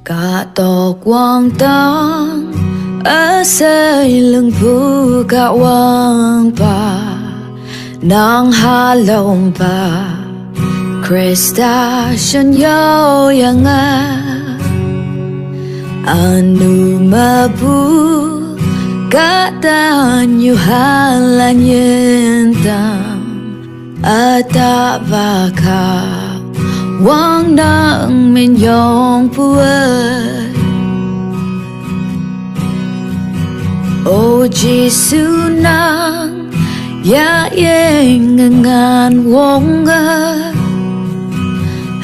cả tỏ quang tang ở xây lưng phu cả quang pa nang ha long pa Krista shen yayeang anu mabu kata nyu halan yentam ata baka wang nang min yong puai O jesu nang yayeang ngan wong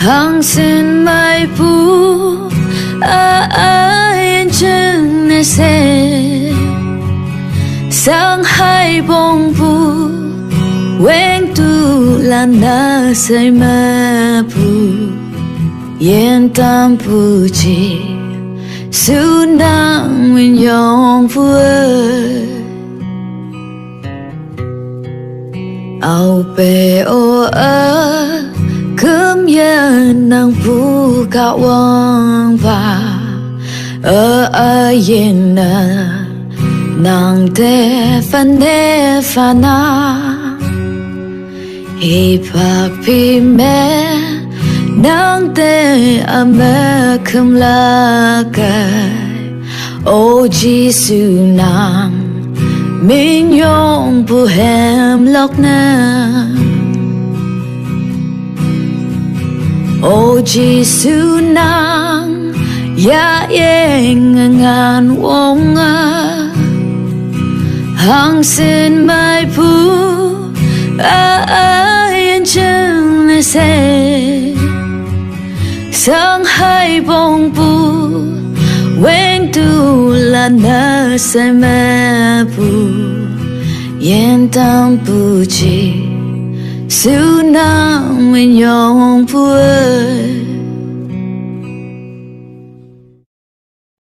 hang sin mai pu ai chân ne se sang hai bông pu wen tu la na sai ma pu yen tam pu chi su nang min yong pu ao pe o cơm yên nang pu cả wang va yên nang te fana hi pak pi me nang te ame kum la kai O jesu nang min yong pu hem lok na O jesu nang yayeang ngan wong hang sin mai pu ai chân ne se sang hai bông pu wen tu la na sai ma pu yen tam pu chi su nang min yong pu